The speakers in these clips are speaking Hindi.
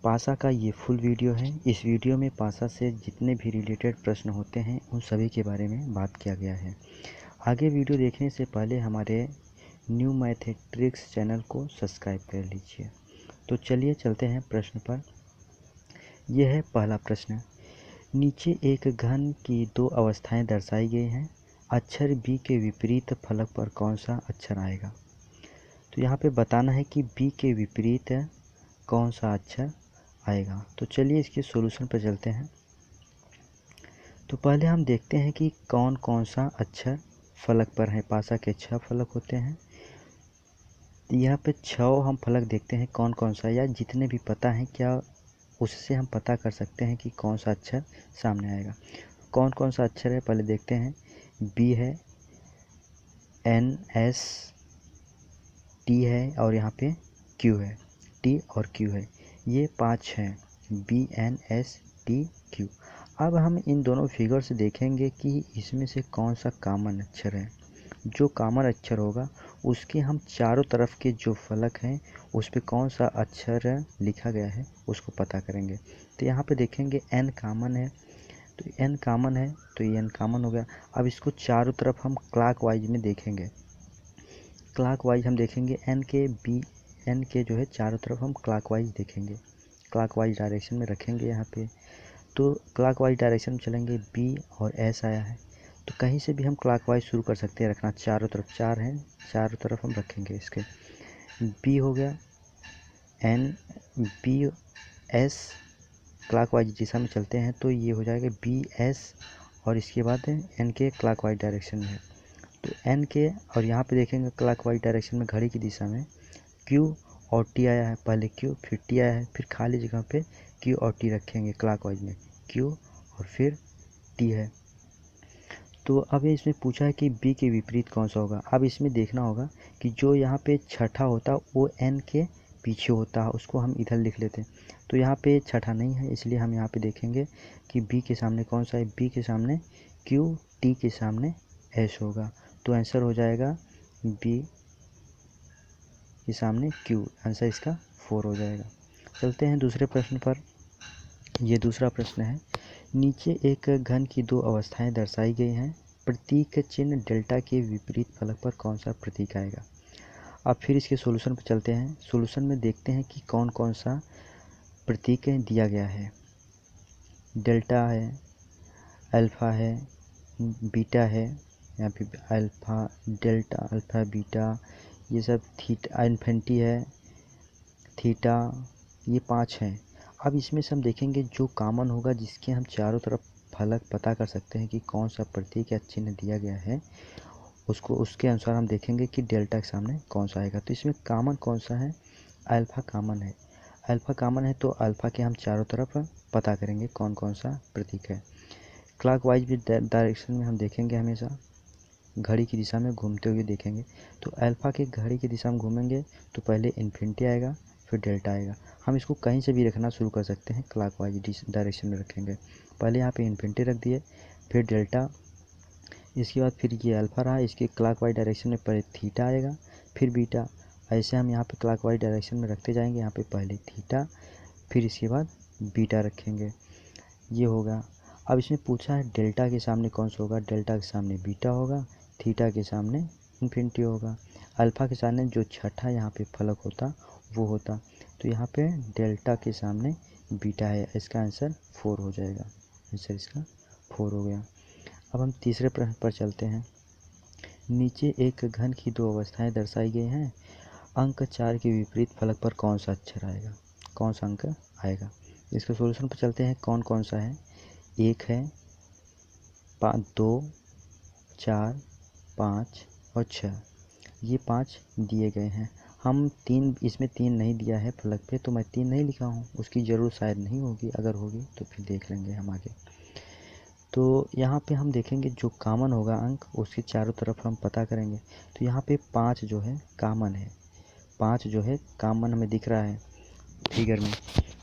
पासा का ये फुल वीडियो है। इस वीडियो में पासा से जितने भी रिलेटेड प्रश्न होते हैं उन सभी के बारे में बात किया गया है। आगे वीडियो देखने से पहले हमारे न्यू मैथमेटिक्स चैनल को सब्सक्राइब कर लीजिए। तो चलिए चलते हैं प्रश्न पर। यह है पहला प्रश्न। नीचे एक घन की दो अवस्थाएं दर्शाई गई हैं। अक्षर बी के विपरीत फलक पर कौन सा अक्षर आएगा। तो यहाँ पे बताना है कि बी के विपरीत कौन सा अक्षर आएगा। तो चलिए इसके सॉल्यूशन पर चलते हैं। तो पहले हम देखते हैं कि कौन कौन सा अक्षर फलक पर है। पासा के 6 फलक होते हैं। यहाँ पे 6 हम फलक देखते हैं कौन कौन सा, या जितने भी पता है क्या उससे हम पता कर सकते हैं कि कौन सा अक्षर सामने आएगा। कौन कौन सा अक्षर है पहले देखते हैं। बी है, एन एस टी है और यहाँ पे क्यू है। टी और क्यू है, ये 5 हैं। B N S T Q. अब हम इन दोनों फिगर से देखेंगे कि इसमें से कौन सा कॉमन अक्षर है। जो कॉमन अक्षर होगा उसके हम चारों तरफ के जो फलक हैं उस पर कौन सा अक्षर लिखा गया है उसको पता करेंगे। तो यहाँ पे देखेंगे एन कॉमन है, तो एन कॉमन है तो ये एन कॉमन हो गया। अब इसको चारों तरफ हम क्लॉक वाइज में देखेंगे। क्लॉक वाइज हम देखेंगे एन के जो है चारों तरफ हम क्लॉक वाइज देखेंगे, क्लॉक वाइज डायरेक्शन में रखेंगे यहाँ पे। तो क्लॉक वाइज डायरेक्शन में चलेंगे। बी और एस आया है तो कहीं से भी हम क्लॉक वाइज शुरू कर सकते हैं रखना। चारों तरफ 4 हैं, चारों तरफ हम रखेंगे इसके। बी हो गया, N B S clockwise दिशा में चलते हैं तो ये हो जाएगा बी एस और इसके बाद एन के क्लॉक वाइज डायरेक्शन में है। तो एन के और यहाँ पे देखेंगे क्लॉक वाइज डायरेक्शन में घड़ी की दिशा में क्यू और टी आया है। पहले क्यू फिर टी आया है, फिर खाली जगह पे क्यू और टी रखेंगे क्लॉक वाइज में। क्यू और फिर टी है। तो अब इसमें पूछा है कि बी के विपरीत कौन सा होगा। अब इसमें देखना होगा कि जो यहाँ पे छठा होता वो एन के पीछे होता है, उसको हम इधर लिख लेते हैं। तो यहाँ पे छठा नहीं है इसलिए हम यहाँ पे देखेंगे कि बी के सामने कौन सा है। बी के सामने क्यू, टी के सामने एस होगा। तो आंसर हो जाएगा बी के सामने क्यू। आंसर इसका 4 हो जाएगा। चलते हैं दूसरे प्रश्न पर। ये दूसरा प्रश्न है। नीचे एक घन की दो अवस्थाएं दर्शाई गई हैं। प्रतीक चिन्ह डेल्टा के विपरीत फलक पर कौन सा प्रतीक आएगा। अब फिर इसके सॉल्यूशन पर चलते हैं। सॉल्यूशन में देखते हैं कि कौन कौन सा प्रतीक दिया गया है। डेल्टा है, अल्फ़ा है, बीटा है, यहाँ पे अल्फ़ा डेल्टा अल्फ़ा बीटा, ये सब थीटा इन्फिनिटी है, थीटा, ये 5 हैं। अब इसमें से हम देखेंगे जो कॉमन होगा जिसके हम चारों तरफ फलक पता कर सकते हैं कि कौन सा प्रतीक या चिन्ह दिया गया है, उसको उसके अनुसार हम देखेंगे कि डेल्टा के सामने कौन सा आएगा। तो इसमें कॉमन कौन सा है, अल्फ़ा कॉमन है। अल्फ़ा कॉमन है तो अल्फ़ा के हम चारों तरफ पता करेंगे कौन कौन सा प्रतीक है। क्लॉक वाइज भी डायरेक्शन में हम देखेंगे, हमेशा घड़ी की दिशा में घूमते हुए देखेंगे। तो अल्फ़ा के घड़ी की दिशा में घूमेंगे तो पहले इन्फिनिटी आएगा फिर डेल्टा आएगा। हम इसको कहीं से भी रखना शुरू कर सकते हैं, क्लॉक वाइज डायरेक्शन में रखेंगे। पहले यहाँ पे इन्फिनिटी रख दिए, फिर डेल्टा, इसके बाद फिर ये अल्फ़ा रहा, इसके क्लॉक वाइज डायरेक्शन में पहले थीटा आएगा फिर बीटा। ऐसे हम यहाँ पे क्लॉक वाइज डायरेक्शन में रखते जाएंगे। यहाँ पे पहले थीटा फिर इसके बाद बीटा रखेंगे, ये होगा। अब इसमें पूछा है डेल्टा के सामने कौन सा होगा। डेल्टा के सामने बीटा होगा, थीटा के सामने इन्फिनिटी होगा, अल्फ़ा के सामने जो छठा यहाँ पे फलक होता वो होता। तो यहाँ पे डेल्टा के सामने बीटा है, इसका आंसर 4 हो जाएगा। आंसर इसका 4 हो गया। अब हम तीसरे प्रश्न पर चलते हैं। नीचे एक घन की दो अवस्थाएं दर्शाई गई हैं। अंक 4 के विपरीत फलक पर कौन सा अक्षर आएगा, कौन सा अंक आएगा। इसके सॉल्यूशन पर चलते हैं। कौन कौन सा है, 1 है, 2, 4, 5 और 6, ये 5 दिए गए हैं। हम 3, इसमें 3 नहीं दिया है फलक पे तो मैं 3 नहीं लिखा हूँ। उसकी ज़रूरत शायद नहीं होगी, अगर होगी तो फिर देख लेंगे हम आगे। तो यहाँ पे हम देखेंगे जो कॉमन होगा अंक उसके चारों तरफ हम पता करेंगे। तो यहाँ पे 5 जो है कॉमन है, 5 जो है कॉमन हमें दिख रहा है फिगर में।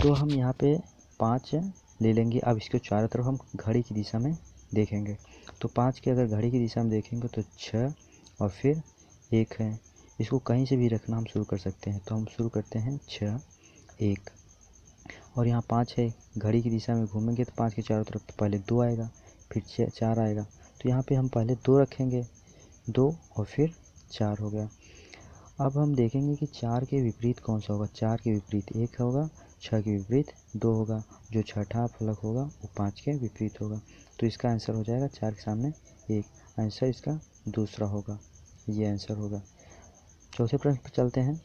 तो हम यहाँ पे 5 ले लेंगे। अब इसके चारों तरफ हम घड़ी की दिशा में देखेंगे। तो 5 के अगर घड़ी की दिशा में देखेंगे तो 6 और फिर 1 है। इसको कहीं से भी रखना हम शुरू कर सकते हैं। तो हम शुरू करते हैं 6, 1 और यहाँ 5 है, घड़ी की दिशा में घूमेंगे तो 5 के चारों तरफ तो पहले 2 आएगा, फिर 4 आएगा। तो यहाँ पे हम पहले 2 रखेंगे, 2 और फिर 4 हो गया। अब हम देखेंगे कि 4 के विपरीत कौन सा होगा। 4 के विपरीत 1 होगा, 6 के विपरीत 2 होगा, जो छठा फलक होगा वो 5 के विपरीत होगा। तो इसका आंसर हो जाएगा 4 के सामने 1। आंसर इसका दूसरा होगा, ये आंसर होगा। चौथे प्रश्न पर चलते हैं।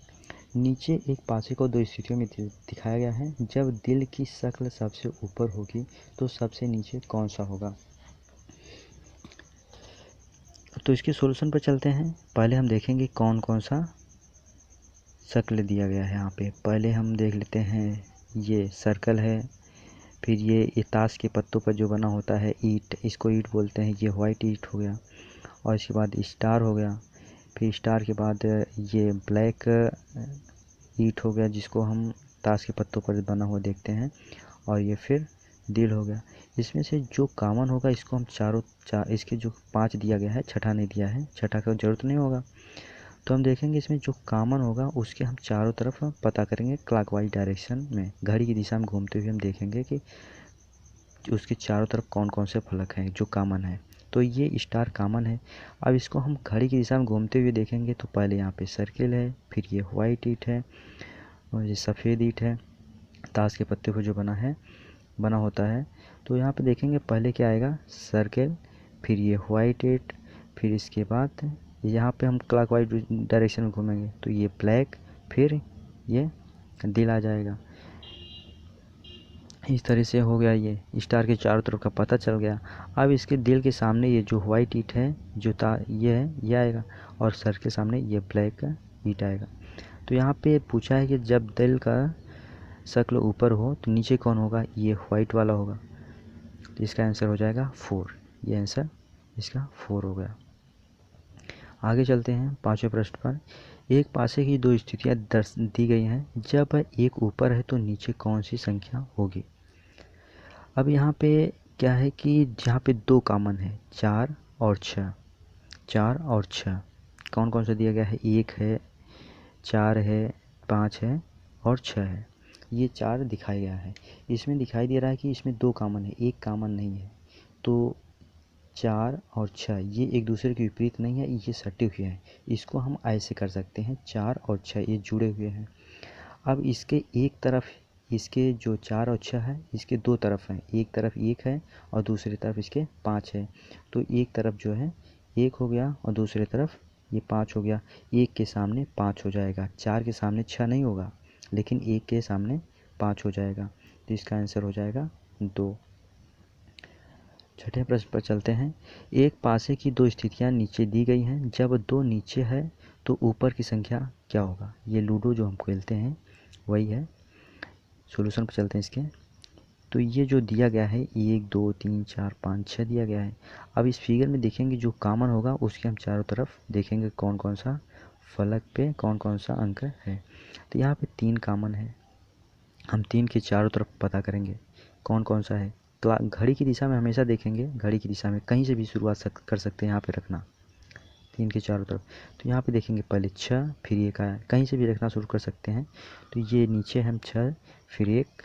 नीचे एक पासे को 2 स्थितियों में दिखाया गया है। जब दिल की शक्ल सबसे ऊपर होगी तो सबसे नीचे कौन सा होगा। तो इसके सॉल्यूशन पर चलते हैं। पहले हम देखेंगे कौन कौन सा शक्ल दिया गया है यहाँ पे। पहले हम देख लेते हैं, ये सर्कल है, फिर ये ताश के पत्तों पर जो बना होता है ईंट, इसको ईंट बोलते हैं, ये वाइट ईंट हो गया। और इसके बाद स्टार हो गया, फिर स्टार के बाद ये ब्लैक ईंट हो गया जिसको हम ताश के पत्तों पर बना हुआ देखते हैं। और ये फिर दिल हो गया। इसमें से जो कॉमन होगा इसको हम इसके जो 5 दिया गया है, छठा नहीं दिया है, छठा का ज़रूरत नहीं होगा। तो हम देखेंगे इसमें जो कॉमन होगा उसके हम चारों तरफ पता करेंगे क्लॉकवाइज डायरेक्शन में, घड़ी की दिशा में घूमते हुए हम देखेंगे कि उसके चारों तरफ कौन कौन से फलक हैं जो कॉमन है। तो ये स्टार कॉमन है। अब इसको हम घड़ी की दिशा में घूमते हुए देखेंगे तो पहले यहाँ पे सर्किल है, फिर ये वाइट ईंट है और ये सफ़ेद ईंट है, ताश के पत्ते पर जो बना होता है। तो यहाँ पे देखेंगे पहले क्या आएगा, सर्किल, फिर ये वाइट ईंट, फिर इसके बाद यहाँ पे हम क्लॉकवाइज डायरेक्शन में घूमेंगे तो ये ब्लैक, फिर ये दिल आ जाएगा। इस तरह से हो गया, ये स्टार के चारों तरफ का पता चल गया। अब इसके दिल के सामने ये जो वाइट ईंट है, जो ये है, ये आएगा, और सर के सामने ये ब्लैक ईंट आएगा। तो यहाँ पे पूछा है कि जब दिल का शक्ल ऊपर हो तो नीचे कौन होगा, ये वाइट वाला होगा। तो इसका आंसर हो जाएगा 4। ये आंसर इसका 4 हो गया। आगे चलते हैं 5वें प्रश्न पर। एक पासे की 2 स्थितियाँ दी गई हैं। जब एक ऊपर है तो नीचे कौन सी संख्या होगी। अब यहाँ पे क्या है कि जहाँ पे 2 कॉमन है, 4 और 6, 4 और 6 कौन कौन सा दिया गया है, 1 है, 4 है, 5 है और 6 है। ये 4 दिखाया गया है। इसमें दिखाई दे रहा है कि इसमें 2 कॉमन है, 1 कॉमन नहीं है। तो 4 और 6 ये एक दूसरे के विपरीत नहीं है, ये सटे हुए हैं। इसको हम ऐसे कर सकते हैं, 4 और 6 ये जुड़े हुए हैं। अब इसके एक तरफ, इसके जो 4 और 6 है, इसके 2 तरफ हैं, एक तरफ 1 है और दूसरी तरफ इसके 5 है। तो एक तरफ जो है 1 हो गया और दूसरी तरफ ये 5 हो गया। 1 के सामने 5 हो जाएगा, 4 के सामने 6 नहीं होगा, लेकिन 1 के सामने 5 हो जाएगा। तो इसका आंसर हो जाएगा 2। छठे प्रश्न पर चलते हैं। एक पासे की 2 स्थितियाँ नीचे दी गई हैं। जब 2 नीचे है तो ऊपर की संख्या क्या होगा। ये लूडो जो हम खेलते हैं वही है। सॉल्यूशन पर चलते हैं इसके। तो ये जो दिया गया है 1 2 3 4 5 6 दिया गया है। अब इस फिगर में देखेंगे जो कॉमन होगा उसके हम चारों तरफ देखेंगे कौन कौन सा फलक पे कौन कौन सा अंक है। तो यहाँ पे 3 कॉमन है, हम 3 के चारों तरफ पता करेंगे कौन कौन सा है। घड़ी की दिशा में हमेशा देखेंगे, घड़ी की दिशा में कहीं से भी शुरुआत कर सकते हैं यहाँ पे रखना 3 के चारों तरफ। तो यहाँ पे देखेंगे पहले 6, फिर 1 आया, कहीं से भी रखना शुरू कर सकते हैं। तो ये नीचे हम 6, फिर 1,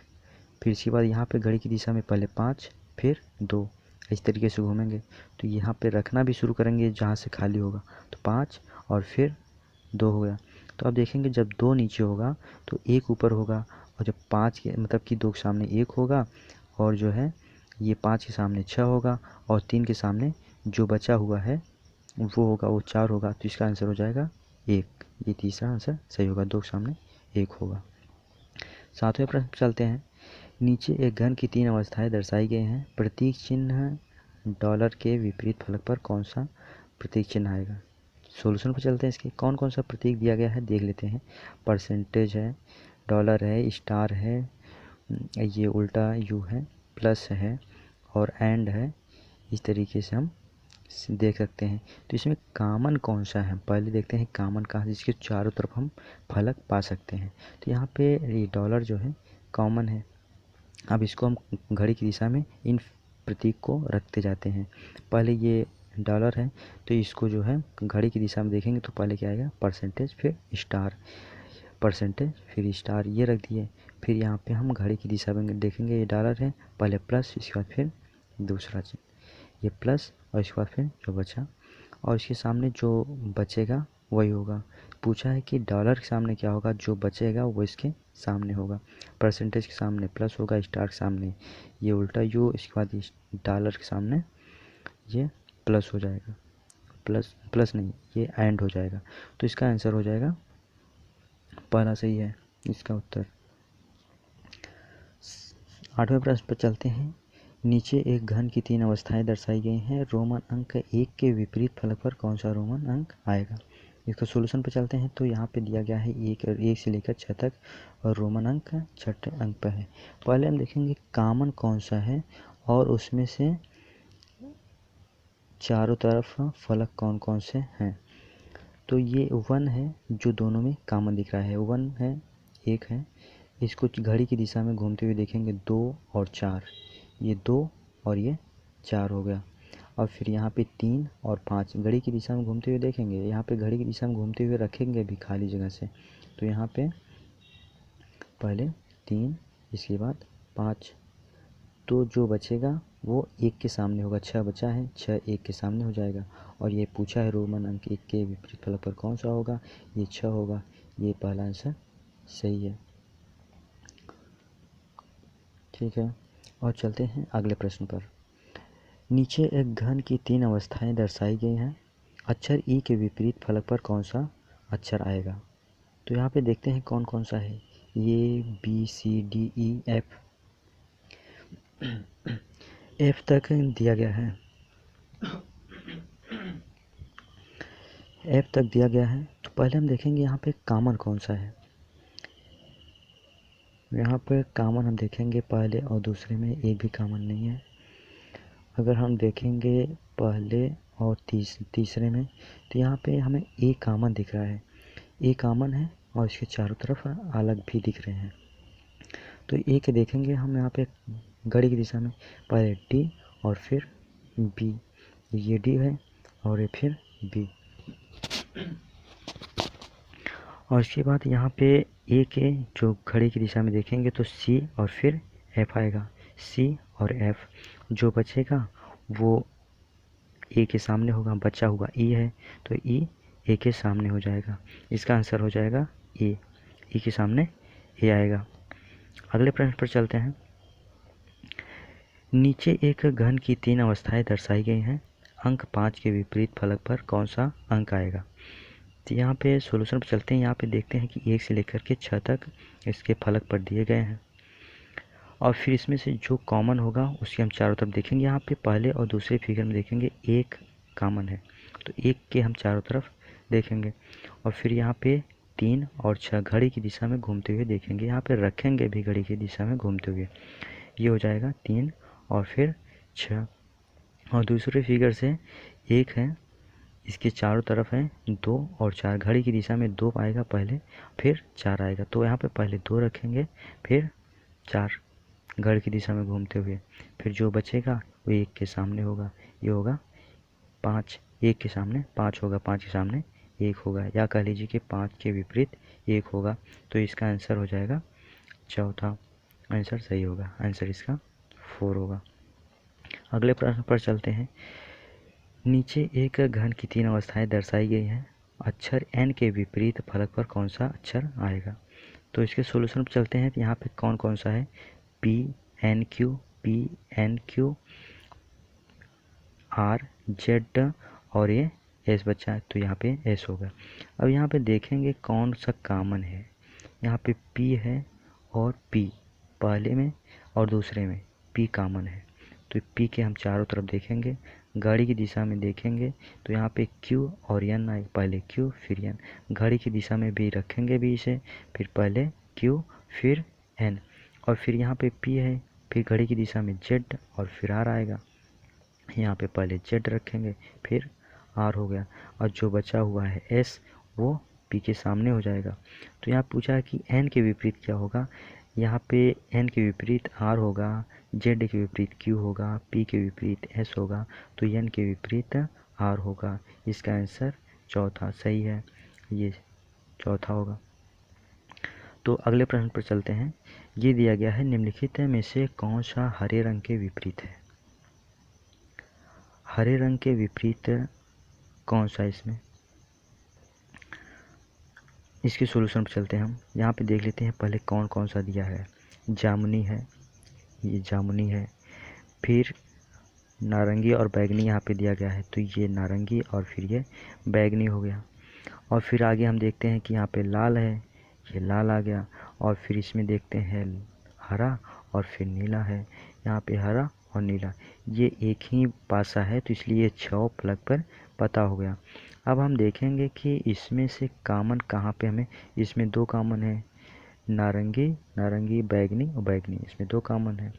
फिर इसके बाद यहाँ पे घड़ी की दिशा में पहले 5, फिर 2, इस तरीके से घूमेंगे। तो यहाँ पे रखना भी शुरू करेंगे जहाँ से खाली होगा, तो 5 और फिर 2 हो गया। तो अब देखेंगे जब 2 नीचे होगा तो 1 ऊपर होगा, और जब 5 के मतलब कि 2 के सामने 1 होगा, और जो है ये 5 के सामने 6 होगा, और 3 के सामने जो बचा हुआ है वो होगा, वो 4 होगा। तो इसका आंसर हो जाएगा 1। ये तीसरा आंसर सही होगा, 2 के सामने 1 होगा। 7वें प्रश्न चलते हैं। नीचे एक घन की 3 अवस्थाएं दर्शाई गई हैं। प्रतीक चिन्ह डॉलर के विपरीत फलक पर कौन सा प्रतीक चिन्ह आएगा। सॉल्यूशन पर चलते हैं इसके। कौन कौन सा प्रतीक दिया गया है देख लेते हैं। परसेंटेज है, डॉलर है, स्टार है, ये उल्टा यू है, प्लस है और एंड है। इस तरीके से हम देख सकते हैं। तो इसमें कॉमन कौन सा है, पहले देखते हैं कॉमन कहाँ है जिसके चारों तरफ हम फलक पा सकते हैं। तो यहाँ पे ये डॉलर जो है कॉमन है। अब इसको हम घड़ी की दिशा में इन प्रतीक को रखते जाते हैं। पहले ये डॉलर है तो इसको जो है घड़ी की दिशा में देखेंगे तो पहले क्या आएगा, परसेंटेज, फिर स्टार, परसेंटेज फिर स्टार, ये रख दिए। फिर यहाँ पे हम घड़ी की दिशा में देखेंगे, ये डॉलर है, पहले प्लस, इसके बाद फिर दूसरा चिन्ह, ये प्लस और इसके बाद फिर जो बचा, और इसके सामने जो बचेगा वही होगा। पूछा है कि डॉलर के सामने क्या होगा, जो बचेगा वो इसके सामने होगा। परसेंटेज के सामने प्लस होगा, स्टार के सामने ये उल्टा यू, इसके बाद इस डॉलर के सामने ये प्लस हो जाएगा, प्लस नहीं, ये एंड हो जाएगा। तो इसका आंसर हो जाएगा पहला सही है इसका उत्तर। 8वें प्रश्न पर चलते हैं। नीचे एक घन की 3 अवस्थाएं दर्शाई गई हैं, रोमन अंक 1 के विपरीत फलक पर कौन सा रोमन अंक आएगा। इसका सॉल्यूशन पर चलते हैं। तो यहाँ पे दिया गया है 1 से लेकर 6 तक, और रोमन अंक 6ठे अंक पर है। पहले हम देखेंगे कॉमन कौन सा है और उसमें से चारों तरफ फलक कौन कौन से हैं। तो ये 1 है जो दोनों में कॉमन दिख रहा है, 1 है, 1 है। इसको घड़ी की दिशा में घूमते हुए देखेंगे 2 और 4, ये 2 और ये 4 हो गया। और फिर यहाँ पे 3 और 5 घड़ी की दिशा में घूमते हुए देखेंगे, यहाँ पे घड़ी की दिशा में घूमते हुए रखेंगे भी खाली जगह से। तो यहाँ पे पहले 3, इसके बाद 5, तो जो बचेगा वो 1 के सामने होगा। 6 बचा है, 6 1 के सामने हो जाएगा। और ये पूछा है रोमन अंक 1 के विपरीत फलक पर कौन सा होगा, ये 6 होगा। ये पहला आंसर सही है। ठीक है, और चलते हैं अगले प्रश्न पर। नीचे एक घन की 3 अवस्थाएं दर्शाई गई हैं, अक्षर ई के विपरीत फलक पर कौन सा अक्षर आएगा। तो यहाँ पे देखते हैं कौन कौन सा है, ये B C D E F, F तक दिया गया है, एफ तक दिया गया है। तो पहले हम देखेंगे यहाँ पे कॉमन कौन सा है। यहाँ पे कॉमन हम देखेंगे पहले और दूसरे में एक भी कॉमन नहीं है। अगर हम देखेंगे पहले और तीसरे में, तो यहाँ पे हमें ए कॉमन दिख रहा है, ए कॉमन है और इसके चारों तरफ अलग भी दिख रहे हैं। तो ए के देखेंगे हम यहाँ पे घड़ी की दिशा में, पहले डी और फिर बी, ये डी है और ये फिर बी। और इसके बाद यहाँ पे ए के जो घड़ी की दिशा में देखेंगे तो सी और फिर एफ आएगा, सी और एफ। जो बचेगा वो ए के सामने होगा, बचा हुआ ई है तो ई ए के सामने हो जाएगा। इसका आंसर हो जाएगा ए, ई के सामने ए आएगा। अगले प्रश्न पर चलते हैं। नीचे एक घन की 3 अवस्थाएं दर्शाई गई हैं, अंक 5 के विपरीत फलक पर कौन सा अंक आएगा। तो यहाँ पे सॉल्यूशन पर चलते हैं। यहाँ पे देखते हैं कि 1 से लेकर के 6 तक इसके फलक पर दिए गए हैं, और फिर इसमें से जो कॉमन होगा उसके हम चारों तरफ देखेंगे। यहाँ पे पहले और दूसरे फिगर में देखेंगे 1 कॉमन है, तो 1 के हम चारों तरफ देखेंगे। और फिर यहाँ पे 3 और 6 घड़ी की दिशा में घूमते हुए देखेंगे, यहाँ पे रखेंगे भी घड़ी की दिशा में घूमते हुए, ये हो जाएगा 3 और फिर 6। और दूसरे फिगर से 1 है, इसके चारों तरफ है 2 और 4, घड़ी की दिशा में 2 आएगा पहले, फिर 4 आएगा। तो यहाँ पे पहले 2 रखेंगे फिर 4 घड़ी की दिशा में घूमते हुए, फिर जो बचेगा वो 1 के सामने होगा, ये होगा 5, 1 के सामने 5 होगा, 5 के सामने 1 होगा, या कह लीजिए कि 5 के विपरीत 1 होगा। तो इसका आंसर हो जाएगा चौथा, आंसर सही होगा, आंसर इसका 4 होगा। अगले प्रश्न पर चलते हैं। नीचे एक घन की 3 अवस्थाएं दर्शाई गई हैं, अक्षर एन के विपरीत फलक पर कौन सा अक्षर आएगा। तो इसके सॉल्यूशन पर चलते हैं। तो यहाँ पे कौन कौन सा है, P N Q R Z और ये एस बचा है, तो यहाँ पे एस होगा। अब यहाँ पे देखेंगे कौन सा कॉमन है। यहाँ पे पी है और पी पहले में और दूसरे में पी कॉमन है, तो पी के हम चारों तरफ देखेंगे। घड़ी की दिशा में देखेंगे तो यहाँ पे क्यू और एन आए, पहले क्यू फिर एन। घड़ी की दिशा में भी रखेंगे भी इसे, फिर पहले क्यू फिर एन। और फिर यहाँ पे पी है, फिर घड़ी की दिशा में जेड और फिर आर आएगा। यहाँ पे पहले जेड रखेंगे फिर आर हो गया, और जो बचा हुआ है एस वो पी के सामने हो जाएगा। तो यहाँ पूछा है कि एन के विपरीत क्या होगा। यहाँ पे एन के विपरीत आर होगा, जेड के विपरीत क्यू होगा, पी के विपरीत एस होगा, तो एन के विपरीत आर होगा। इसका आंसर चौथा सही है, ये चौथा होगा। तो अगले प्रश्न पर चलते हैं। ये दिया गया है, निम्नलिखित में से कौन सा हरे रंग के विपरीत है? हरे रंग के विपरीत कौन सा इसमें? इसके सॉल्यूशन पर चलते हैं हम। यहाँ पे देख लेते हैं पहले कौन कौन सा दिया है। जामुनी है, ये जामुनी है। फिर नारंगी और बैगनी यहाँ पे दिया गया है, तो ये नारंगी और फिर ये बैगनी हो गया। और फिर आगे हम देखते हैं कि यहाँ पे लाल है, ये लाल आ गया। और फिर इसमें देखते हैं हरा और फिर नीला है। यहाँ पे हरा और नीला, ये एक ही पासा है, तो इसलिए 6 प्लग पर पता हो गया। अब हम देखेंगे कि इसमें से कॉमन कहाँ पे हमें, इसमें 2 कॉमन है, नारंगी नारंगी, बैगनी और बैगनी, इसमें 2 कॉमन है।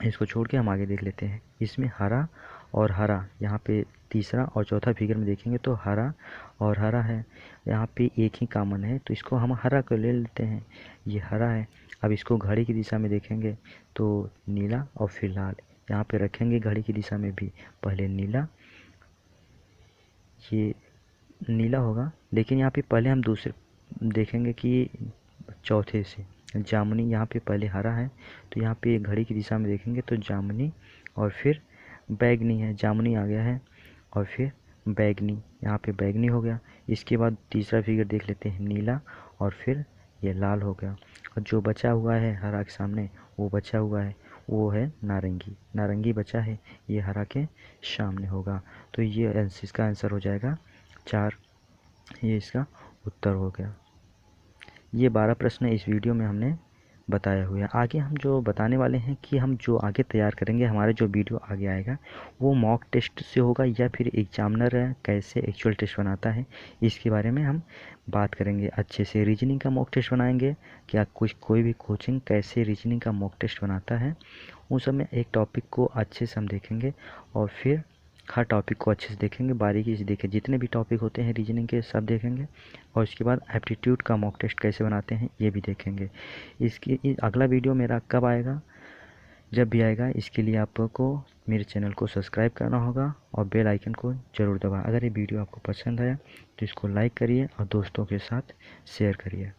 इसको छोड़ के हम आगे देख लेते हैं। इसमें हरा और हरा, यहाँ पे तीसरा और चौथा फिगर में देखेंगे तो हरा और हरा है, यहाँ पे एक ही कॉमन है, तो इसको हम हरा को ले लेते हैं, ये हरा है। अब इसको घड़ी की दिशा में देखेंगे तो नीला और फिर लाल, यहाँ पे रखेंगे घड़ी की दिशा में भी, पहले नीला, ये नीला होगा, लेकिन यहाँ पे पहले हम दूसरे देखेंगे कि चौथे से जामुनी, यहाँ पे पहले हरा है, तो यहाँ पे घड़ी की दिशा में देखेंगे तो जामुनी और फिर बैगनी है, जामुनी आ गया है और फिर बैगनी, यहाँ पे बैगनी हो गया। इसके बाद तीसरा फिगर देख लेते हैं, नीला और फिर ये लाल हो गया। और जो बचा हुआ है हरा के सामने, वो बचा हुआ है, वो है नारंगी, नारंगी बचा है, ये हरा के सामने होगा। तो ये इसका आंसर हो जाएगा 4, ये इसका उत्तर हो गया। ये 12 प्रश्न इस वीडियो में हमने बताए हुए हैं। आगे हम जो बताने वाले हैं कि हम जो आगे तैयार करेंगे, हमारा जो वीडियो आगे आएगा वो मॉक टेस्ट से होगा या फिर एग्जामिनर कैसे एक्चुअल टेस्ट बनाता है, इसके बारे में हम बात करेंगे। अच्छे से रीजनिंग का मॉक टेस्ट बनाएंगे, क्या कोई भी कोचिंग कैसे रीजनिंग का मॉक टेस्ट बनाता है, उन सब में एक टॉपिक को अच्छे से हम देखेंगे और फिर हर टॉपिक को अच्छे से देखेंगे, बारीकी से देखें, जितने भी टॉपिक होते हैं रीजनिंग के सब देखेंगे। और उसके बाद एप्टीट्यूड का मॉक टेस्ट कैसे बनाते हैं ये भी देखेंगे। अगला वीडियो मेरा कब आएगा, जब भी आएगा, इसके लिए आपको मेरे चैनल को सब्सक्राइब करना होगा और बेल आइकन को ज़रूर दबाएं। अगर ये वीडियो आपको पसंद आया तो इसको लाइक करिए और दोस्तों के साथ शेयर करिए।